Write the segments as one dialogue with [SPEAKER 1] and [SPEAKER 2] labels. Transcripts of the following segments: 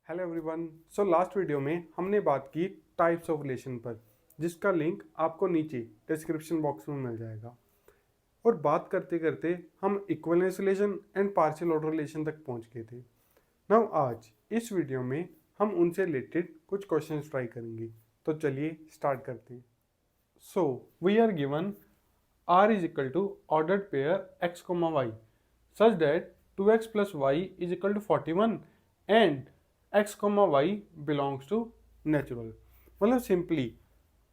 [SPEAKER 1] Hello everyone. So last video में हमने बात की टाइप्स ऑफ रिलेशन पर, जिसका लिंक आपको नीचे डिस्क्रिप्शन बॉक्स में मिल जाएगा। और बात करते करते हम equivalence relation and partial order relation तक पहुंच गए थे। नाउ आज इस वीडियो में हम उनसे रिलेटेड कुछ क्वेश्चंस ट्राई करेंगे। तो चलिए स्टार्ट करते हैं। So we are given R is equal to ordered pair x comma y such that 2x plus y is equal to 41 and x comma y belongs to natural। मतलब simply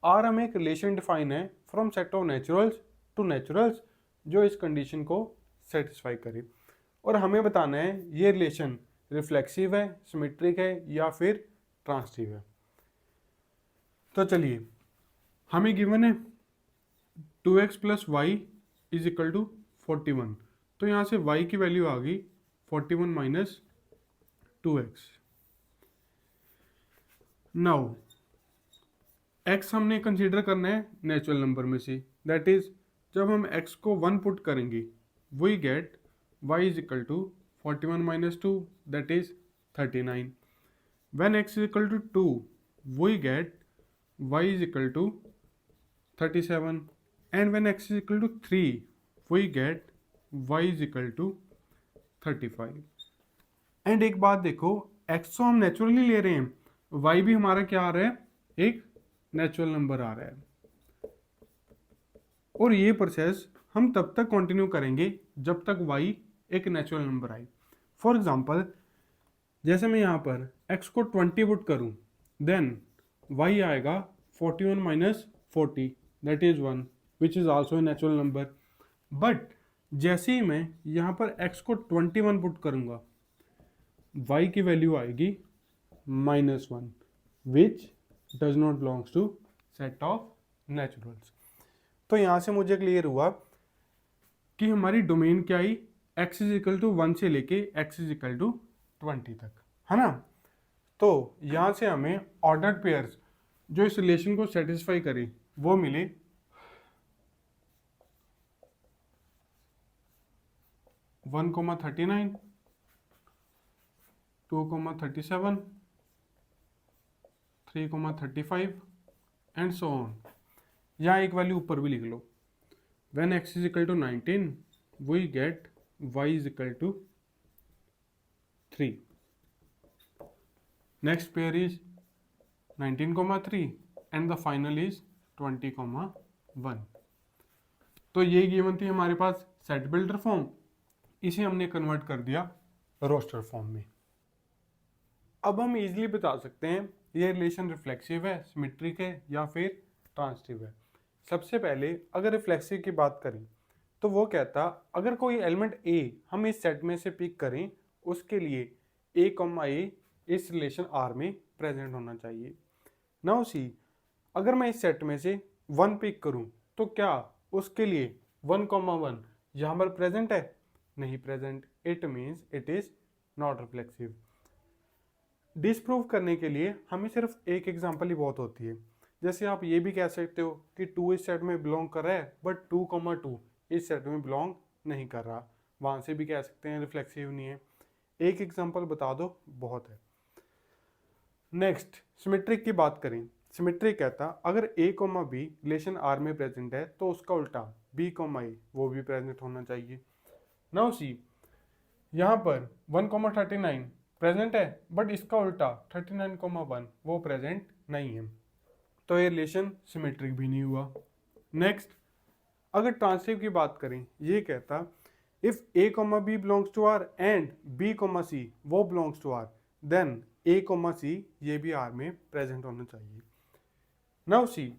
[SPEAKER 1] R हमें एक relation define है from set of naturals to naturals जो इस condition को satisfy करे, और हमें बताना है ये रिलेशन रिफ्लेक्सिव है, सिमेट्रिक है या फिर ट्रांसिटिव है। तो चलिए, हमें गिवन है 2x plus y is equal to 41। तो यहाँ से y की वैल्यू आ गई 41 माइनस 2x। नाउ x हमने कंसीडर करना है नेचुरल नंबर में से, दैट इज जब हम x को 1 पुट करेंगे we get y is equal to 41 minus 2 that is 39। When x is equal to 2 we get y is equal to 37 and when x is equal to 3 we get y is equal to 35। And एक बात देखो, x तो हम naturally ले रहे हैं, y भी हमारा क्या आ रहा है, एक नेचुरल नंबर आ रहा है। और ये प्रोसेस हम तब तक कंटिन्यू करेंगे जब तक y एक नेचुरल नंबर आए। फॉर एग्जांपल, जैसे मैं यहाँ पर x को 20 पुट करूँ देन y आएगा 41 minus 40 that is 1 which is also a natural number. But जैसे ही मैं यहाँ पर x को 21 पुट करूँगा y की वैल्यू आएगी -1 which does not belongs to set of naturals. तो यहाँ से मुझे क्लियर हुआ कि हमारी डोमेन क्या आई, x इज इक्वल टू 1 से लेके x इज इक्वल टू 20 तक, है ना। तो यहाँ से हमें ऑर्डर्ड पेयर्स जो इस रिलेशन को सेटिस्फाई करें वो मिले 1,39, 2,37, 3,35 एंड सो ऑन। यहाँ एक वैल्यू ऊपर भी लिख लो। When x is equal to 19 we get y is equal to 3। Next pair is 19,3 and the final is 20,1। तो ये गिवन थी हमारे पास सेट बिल्डर फॉर्म, इसे हमने कन्वर्ट कर दिया रोस्टर फॉर्म में। अब हम इजीली बता सकते हैं ये रिलेशन रिफ्लेक्सिव है, सिमेट्रिक है या फिर ट्रांसिटिव है। सबसे पहले अगर रिफ्लेक्सिव की बात करें तो वो कहता अगर कोई एलिमेंट a हम इस सेट में से पिक करें उसके लिए a, इस रिलेशन R में प्रेजेंट होना चाहिए। नाउ सी, अगर मैं इस सेट में से 1 पिक करूं तो क्या उसके लिए 1,1 यहाँ पर प्रेजेंट है? नहीं present. It means it is not reflexive. Disprove करने के लिए हमें सिर्फ एक एग्जांपल ही बहुत होती है। जैसे आप ये भी कह सकते हो कि 2 इस सेट में बिलोंग कर रहा है बट 2,2 इस सेट में बिलोंग नहीं कर रहा, वहां से भी कह सकते हैं रिफ्लेक्सिव नहीं है। एक एग्जांपल बता दो, बहुत है। नेक्स्ट, सिमेट्रिक की बात करें। सिमेट्रिक कहता अगर a, b रिलेशन R में प्रेजेंट है तो उसका उल्टा b, a वो भी प्रेजेंट होना चाहिए। नाउ सी, यहाँ पर 1,39 प्रेजेंट है बट इसका उल्टा 39,1 वो प्रेजेंट नहीं है, तो ये रिलेशन सिमेट्रिक भी नहीं हुआ। नेक्स्ट, अगर ट्रांसिटिव की बात करें, ये कहता if a, b belongs to R and b, c वो belongs to R then a, c ये भी R में प्रेजेंट होना चाहिए। नाउ सी,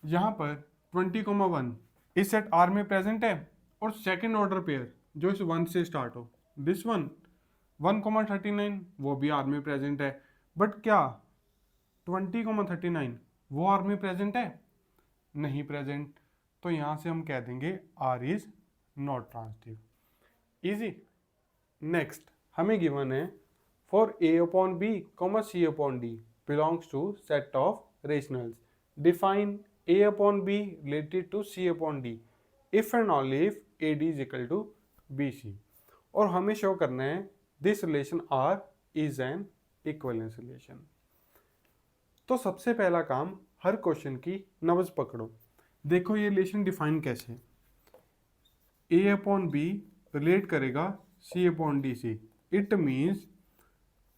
[SPEAKER 1] यहाँ पर 20,1 इस सेट R में प्रेजेंट है और सेकेंड ऑर्डर पेयर जो इस 1 से स्टार्ट हो, दिस 1,39 वो भी R में प्रेजेंट है, बट क्या 20,39 वो R में प्रेजेंट है? नहीं प्रेजेंट। तो यहाँ से हम कह देंगे R is not transitive. Easy. Next, हमें गिवन है for a/b, c/d belongs to set of rationals, define a/b related to c/d if and only if AD is equal to BC। और हमें शो करना है this relation R is an equivalence relation. तो सबसे पहला काम, हर question की नब्ज पकड़ो। देखो ये रिलेशन डिफाइन कैसे है। ए अपॉन बी रिलेट करेगा सी अपॉन डी से। इट मीन्स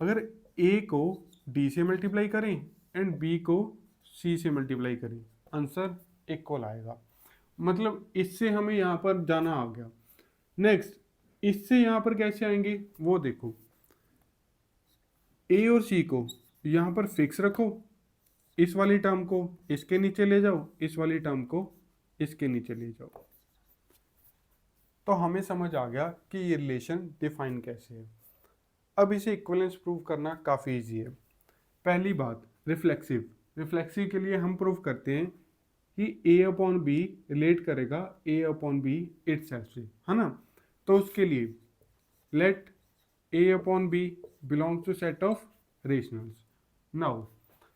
[SPEAKER 1] अगर ए को डी से मल्टीप्लाई करें एंड बी को सी से मल्टीप्लाई करें, आंसर इक्वल आएगा। मतलब इससे हमें यहाँ पर जाना आ गया। नेक्स्ट, इससे यहाँ पर कैसे आएंगे वो देखो। ए और सी को यहाँ पर फिक्स रखो, इस वाली टर्म को इसके नीचे ले जाओ, इस वाली टर्म को इसके नीचे ले जाओ, तो हमें समझ आ गया कि ये रिलेशन डिफाइन कैसे है। अब इसे इक्विवेलेंस प्रूव करना काफ़ी इजी है। पहली बात, रिफ्लेक्सिव। रिफ्लेक्सिव के लिए हम प्रूव करते हैं कि ए अपॉन बी रिलेट करेगा ए अपॉन बी इटसेल्फ से, है ना। तो उसके लिए let A upon B belongs to set of rationals. Now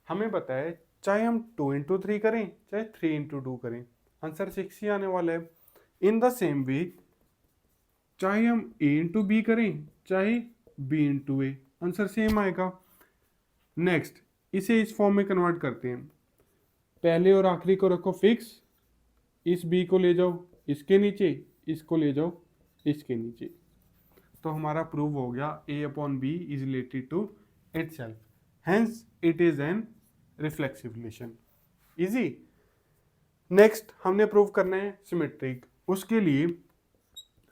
[SPEAKER 1] हमें पता है चाहे हम 2 इंटू 3 करें चाहे 3 इंटू 2 करें, आंसर 6 ही आने वाला है। इन द सेम वे चाहे हम a इंटू बी करें चाहे b इंटू ए, आंसर सेम आएगा। नेक्स्ट, इसे इस फॉर्म में कन्वर्ट करते हैं। पहले और आखिरी को रखो फिक्स, इस b को ले जाओ इसके नीचे, इसको ले जाओ इसके नीचे, तो हमारा प्रूव हो गया a upon B is related to itself, hence it is an reflexive relation. Easy. Next हमने प्रूव करना है सिमेट्रिक। उसके लिए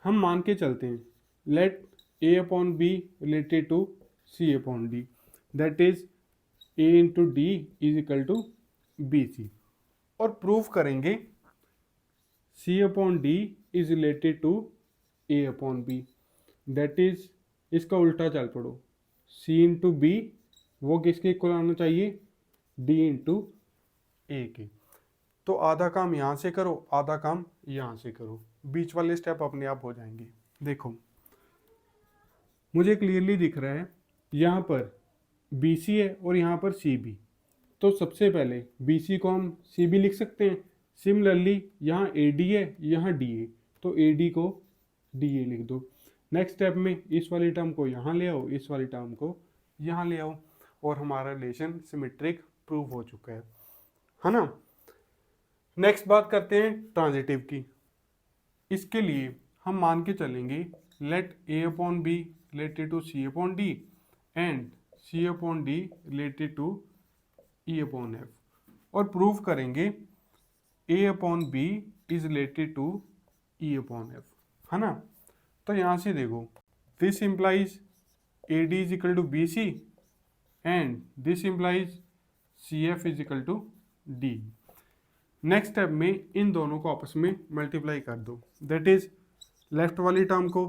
[SPEAKER 1] हम मान के चलते हैं let A upon B related to C upon D, that is A into D is equal to B C, और प्रूव करेंगे C upon D is related to A upon B, that is इसका उल्टा चल पड़ो, सी into B वो किसके equal आना चाहिए, डी इंटू ए के। तो आधा काम यहाँ से करो आधा काम यहाँ से करो, बीच वाले स्टेप अपने आप हो जाएंगे। देखो मुझे क्लियरली दिख रहा है यहाँ पर बी सी है और यहाँ पर सी बी, तो सबसे पहले बी सी को हम सी बी लिख सकते हैं। सिमिलरली यहाँ ए डी है यहाँ डी ए, तो ए डी को डी ए लिख दो। नेक्स्ट स्टेप में इस वाली टर्म को यहाँ ले आओ, इस वाली टर्म को यहाँ ले आओ, और हमारा रिलेशन सिमेट्रिक प्रूव हो चुका है ना। नेक्स्ट बात करते हैं ट्रांजिटिव की। इसके लिए हम मान के चलेंगे let A upon B related to C upon D and C upon D related to E upon F, और प्रूव करेंगे A upon B is related to E upon F, है ना। तो यहाँ से देखो this implies A D is equal to B C and this implies C F is equal to D. Next step में इन दोनों को आपस में मल्टीप्लाई कर दो, दैट इज लेफ्ट वाली टर्म को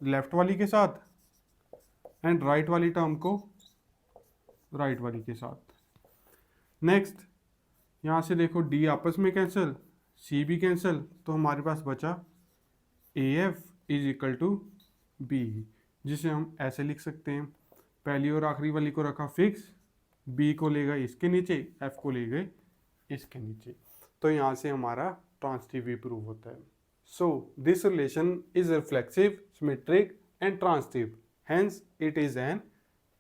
[SPEAKER 1] लेफ्ट वाली के साथ एंड राइट वाली टर्म को राइट वाली के साथ। नेक्स्ट यहाँ से देखो डी आपस में कैंसिल, सी भी कैंसिल, तो हमारे पास बचा a f is equal to b, जिसे हम ऐसे लिख सकते हैं, पहली और आखिरी वाली को रखा फिक्स, बी को ले गए इसके नीचे, एफ को ले गए इसके नीचे, तो यहाँ से हमारा ट्रांजिटिव भी प्रूव होता है। So this relation is reflexive, symmetric and transitive, hence it is an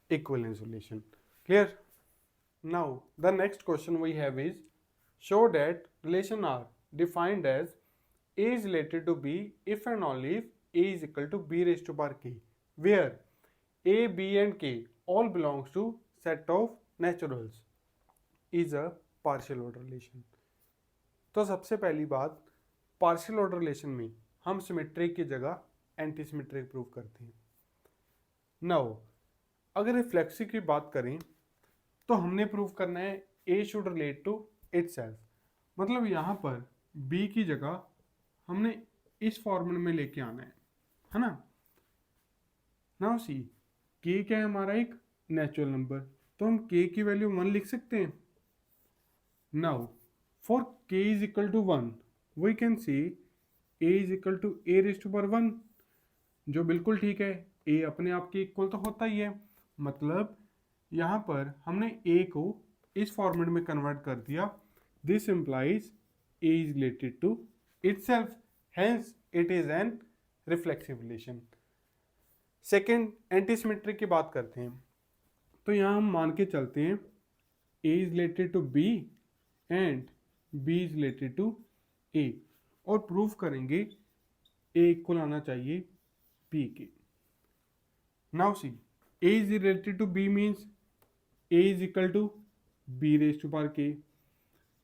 [SPEAKER 1] equivalence relation. Clear? Now the next question we have is, show that relation R defined as A is related to B if and only if A is equal to B raised to power K, where A, B and K all belongs to set of naturals is a partial order relation। तो सबसे पहली बात, partial order relation में हम symmetric की जगह anti symmetric prove करते हैं। नाउ अगर रिफ्लेक्सिव की बात करें तो हमने प्रूव करना है A should relate to itself, मतलब यहाँ पर B की जगह हमने इस फॉर्मूले में लेके आना है ना। नाउ सी K क्या है, हमारा एक नेचुरल नंबर, तो हम K की वैल्यू 1 लिख सकते हैं। Now for K is equal to 1 we can see A is equal to A raise to power 1, जो बिल्कुल ठीक है, A अपने आप के इक्वल तो होता ही है, मतलब यहाँ पर हमने A को इस फॉर्मेट में कन्वर्ट कर दिया, this implies A is related to itself, hence it is an reflexive relation. Second, anti symmetric की बात करते हैं। तो यहाँ हम मान के चलते हैं A is related to B and B is related to A, और प्रूफ करेंगे A इक्वल आना चाहिए B के। Now see, A is related to B means A is equal to B raise to power K,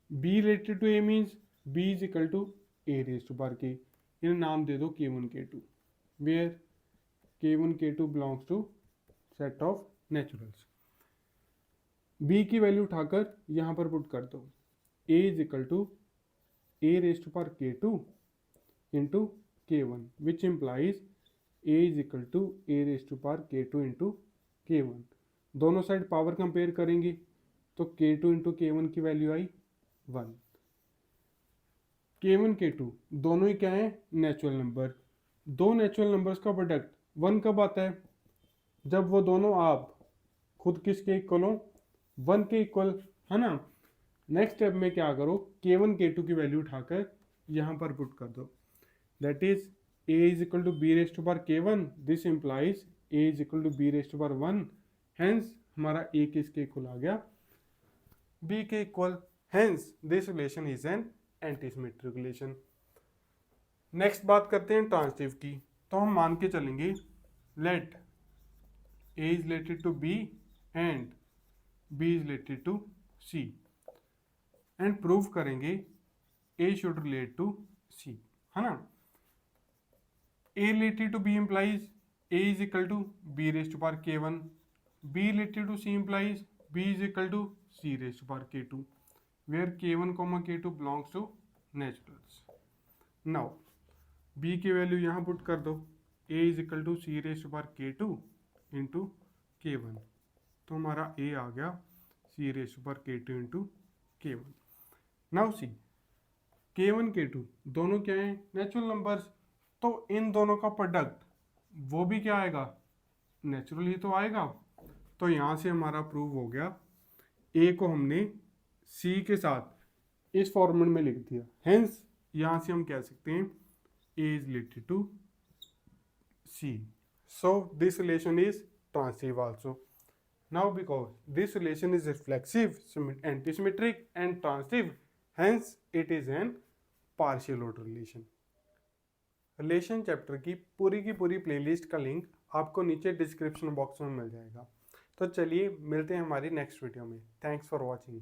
[SPEAKER 1] B related to A means B is equal to A raise to power K। इन्हें नाम दे दो K1 K2, where K1 K2 belongs to set of naturals. B की value उठाकर यहाँ पर put कर दो, A is equal to A raise to power K2 into K1, which implies A is equal to A raise to power K2 into K1। दोनों side power compare करेंगे तो K2 into K1 की value आई 1। K1 K2 दोनों ही क्या है, natural number. दो natural numbers का product 1 कब आता है, जब वो दोनों आप खुद किसके इक्वल हो, 1 के इक्वल, है ना। नेक्स्ट स्टेप में क्या करो, K1 K2 की वैल्यू उठाकर यहाँ पर पुट कर दो, that is A is equal to B raise to power K1, this implies A is equal to B raise to power 1, hence हमारा A किसके इक्वल आ गया, B के equal, hence this relation is an antisymmetric relation. Next बात करते हैं transitive की, तो हम मान के चलेंगे let A is related to B and B is related to C, and prove करेंगे A should relate to C, है ना। A related to B implies A is equal to B raise to power K1, B related to C implies B is equal to C raise to power K2, where K1, K2 belongs to naturals. Now B की value यहाँ put कर दो, A is equal to C raise to power K2 into K1, तो हमारा A आ गया C raise to power K2 into K1। Now see, K1 K2 दोनों क्या हैं, नेचुरल नंबर्स, तो इन दोनों का प्रोडक्ट वो भी क्या आएगा, नेचुरल ही तो आएगा। तो यहाँ से हमारा प्रूव हो गया, A को हमने C के साथ इस फॉर्मेट में लिख दिया, हेंस यहाँ से हम कह सकते हैं A is related to C. So this relation is transitive also. Now because this relation is reflexive, antisymmetric and transitive, hence it is an partial order relation. Relation chapter की पूरी प्लेलिस्ट का link आपको नीचे description box में मिल जाएगा। तो चलिए मिलते हैं हमारी नेक्स्ट वीडियो में। Thanks for watching.